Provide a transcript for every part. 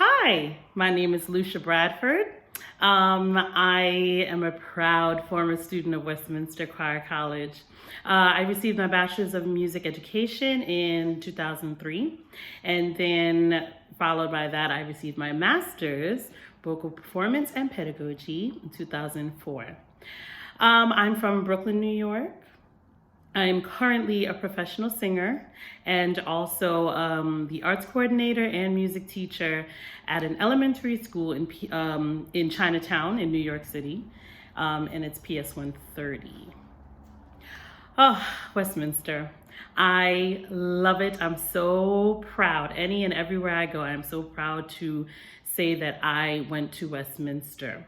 Hi, my name is Lucia Bradford. I am a proud former student of Westminster Choir College. I received my Bachelor's of Music Education in 2003, and then followed by that, I received my Master's Vocal Performance and Pedagogy in 2004. I'm from Brooklyn, New York. I'm currently a professional singer and also the arts coordinator and music teacher at an elementary school in Chinatown in New York City, and it's PS 130. Oh, Westminster. I love it. I'm so proud. Any and everywhere I go, I'm so proud to say that I went to Westminster.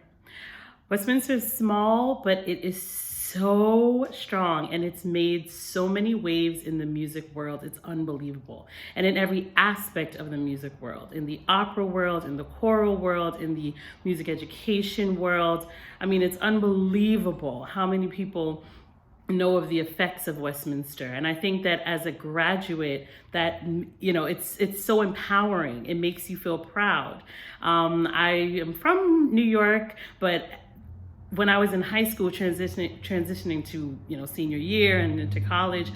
Westminster is small, but it is so strong, and it's made so many waves in the music world. It's unbelievable. And in every aspect of the music world, in the opera world, in the choral world, in the music education world. I mean, it's unbelievable how many people know of the effects of Westminster. And I think that as a graduate, that, it's so empowering. It makes you feel proud. I am from New York, but when I was in high school, transitioning to senior year and into college,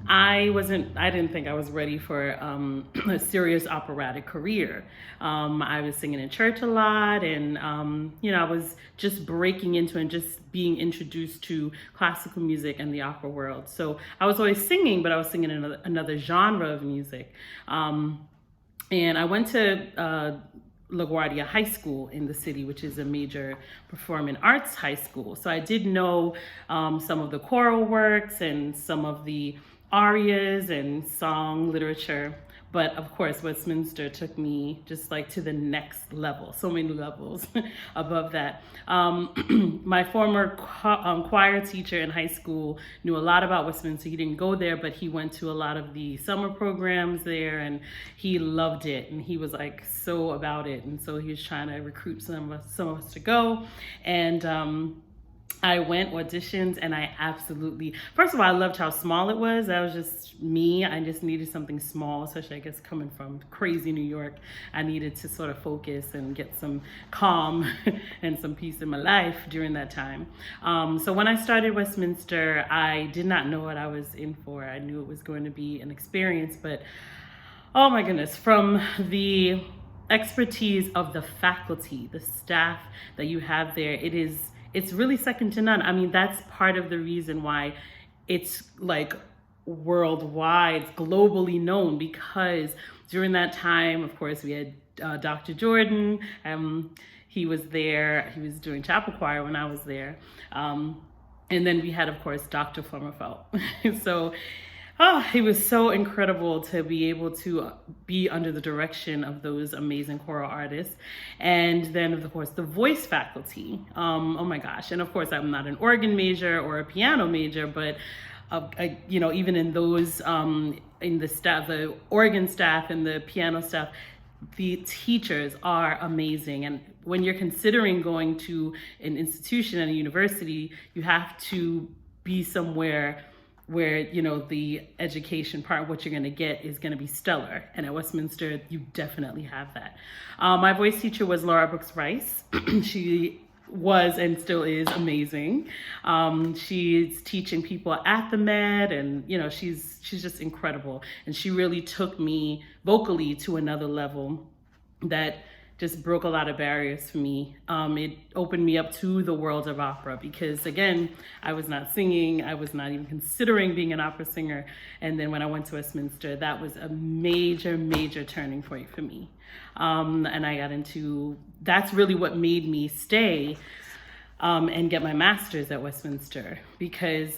I didn't think I was ready for a serious operatic career. I was singing in church a lot, and I was just breaking into and just being introduced to classical music and the opera world. So I was always singing, but I was singing another genre of music. And I went to LaGuardia High School in the city, which is a major performing arts high school. So I did know some of the choral works and some of the arias and song literature. But of course, Westminster took me just like to the next level, so many levels above that. My former choir teacher in high school knew a lot about Westminster. He didn't go there, but he went to a lot of the summer programs there, and he loved it, and he was like so about it. And so he was trying to recruit some of us to go. And I went, auditioned, and I absolutely, first of all, I loved how small it was. That was just me. I just needed something small, especially I guess coming from crazy New York. I needed to sort of focus and get some calm and some peace in my life during that time. So when I started Westminster, I did not know what I was in for. I knew it was going to be an experience, but oh my goodness, from the expertise of the faculty, the staff that you have there, it's really second to none. I mean, that's part of the reason why it's like worldwide, globally known, because during that time, of course, we had Dr. Jordan. He was there. He was doing chapel choir when I was there. And then we had, of course, Dr. Flummerfelt. So it was so incredible to be able to be under the direction of those amazing choral artists. And then, of course, the voice faculty. Oh my gosh. And of course, I'm not an organ major or a piano major, but even in those, in the staff, the organ staff and the piano staff, the teachers are amazing. And when you're considering going to an institution and a university, you have to be somewhere where the education part, what you're going to get is going to be stellar. And at Westminster, you definitely have that. My voice teacher was Laura Brooks Rice. She was and still is amazing. She's teaching people at the Med, and she's just incredible. And she really took me vocally to another level that just broke a lot of barriers for me. It opened me up to the world of opera because, again, I was not singing. I was not even considering being an opera singer. And then when I went to Westminster, that was a major, major turning point for me. And I got into, that's really what made me stay and get my master's at Westminster, because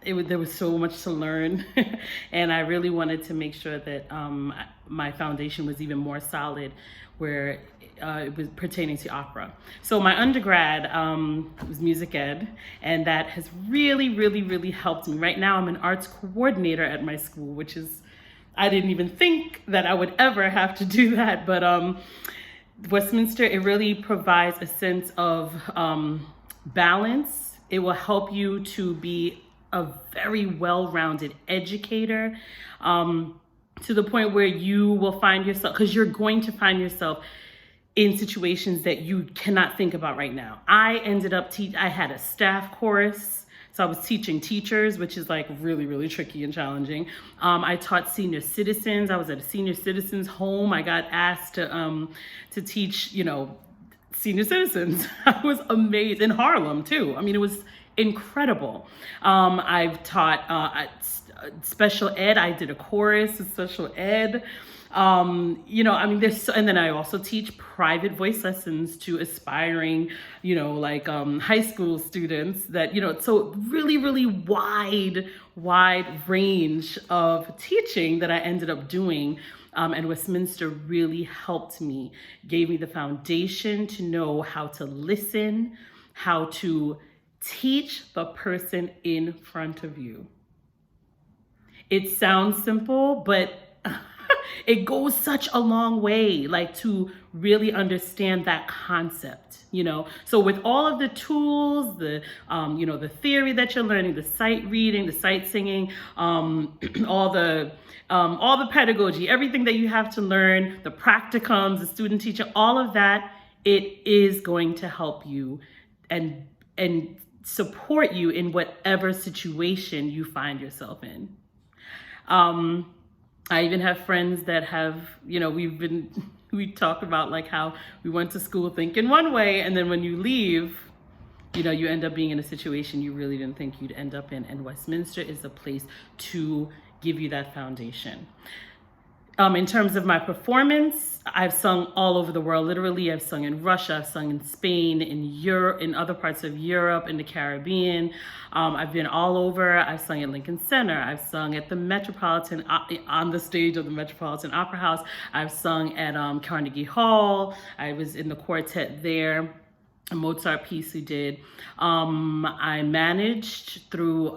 there was so much to learn and I really wanted to make sure that my foundation was even more solid where it was pertaining to opera. So my undergrad was music ed, and that has really, really, really helped me. Right now I'm an arts coordinator at my school, which is, I didn't even think that I would ever have to do that, but Westminster, it really provides a sense of balance. It will help you to be a very well-rounded educator. to the point where you will find yourself, because you're going to find yourself in situations that you cannot think about right now. I ended up I had a staff course, so I was teaching teachers, which is like really, really tricky and challenging. I taught senior citizens. I was at a senior citizens home. I got asked to teach, senior citizens. I was amazed, in Harlem too. I mean, it was incredible. I've taught special ed. I did a chorus of special ed. And then I also teach private voice lessons to aspiring, high school students that, so really, really wide range of teaching that I ended up doing. And Westminster really helped me, gave me the foundation to know how to listen, how to teach the person in front of you. It sounds simple, but it goes such a long way, to really understand that concept, So with all of the tools, the theory that you're learning, the sight reading, the sight singing, all the pedagogy, everything that you have to learn, the practicums, the student teacher, all of that, it is going to help you and support you in whatever situation you find yourself in. I even have friends that have, we talk about how we went to school thinking one way, and then when you leave, you end up being in a situation you really didn't think you'd end up in. And Westminster is a place to give you that foundation. In terms of my performance, I've sung all over the world. Literally, I've sung in Russia, I've sung in Spain, in Europe, in other parts of Europe, in the Caribbean. I've been all over. I've sung at Lincoln Center. I've sung at the Metropolitan, on the stage of the Metropolitan Opera House. I've sung at Carnegie Hall. I was in the quartet there, a Mozart piece we did. I managed through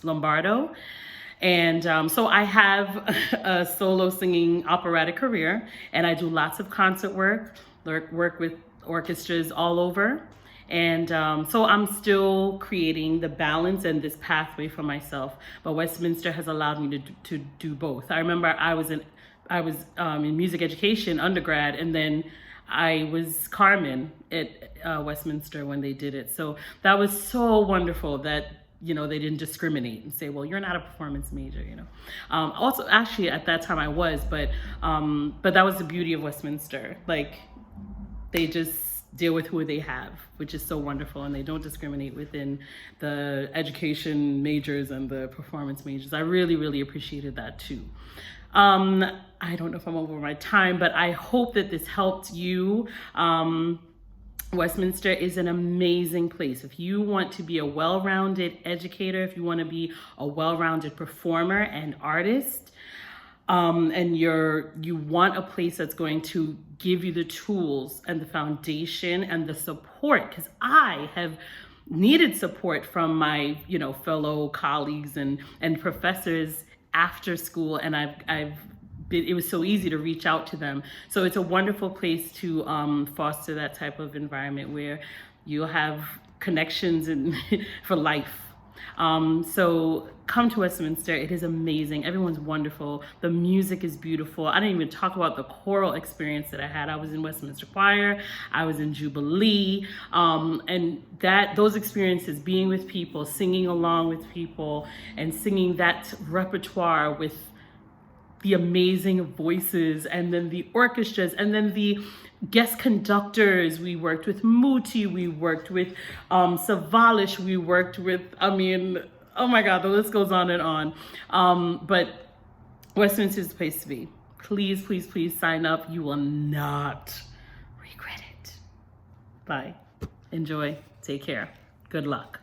Lombardo. And so I have a solo singing operatic career, and I do lots of concert work with orchestras all over. And so I'm still creating the balance and this pathway for myself. But Westminster has allowed me to do both. I remember I was in music education undergrad, and then I was Carmen at Westminster when they did it. So that was so wonderful that they didn't discriminate and say, well, you're not a performance major, Also, actually, at that time I was, but that was the beauty of Westminster. They just deal with who they have, which is so wonderful, and they don't discriminate within the education majors and the performance majors. I really, really appreciated that too. I don't know if I'm over my time, but I hope that this helped you. Westminster is an amazing place. If you want to be a well-rounded educator, if you want to be a well-rounded performer and artist, and you want a place that's going to give you the tools and the foundation and the support, because I have needed support from my fellow colleagues and professors after school, and it was so easy to reach out to them. So it's a wonderful place to foster that type of environment where you'll have connections for life. So come to Westminster. It is amazing. Everyone's wonderful. The music is beautiful. I didn't even talk about the choral experience that I had. I was in Westminster Choir. I was in Jubilee. And those experiences, being with people, singing along with people, and singing that repertoire with the amazing voices, and then the orchestras, and then the guest conductors. We worked with Muti, we worked with Savalish, we worked with, oh my God, the list goes on and on. But Westminster is the place to be. Please, please, please sign up. You will not regret it. Bye. Enjoy. Take care. Good luck.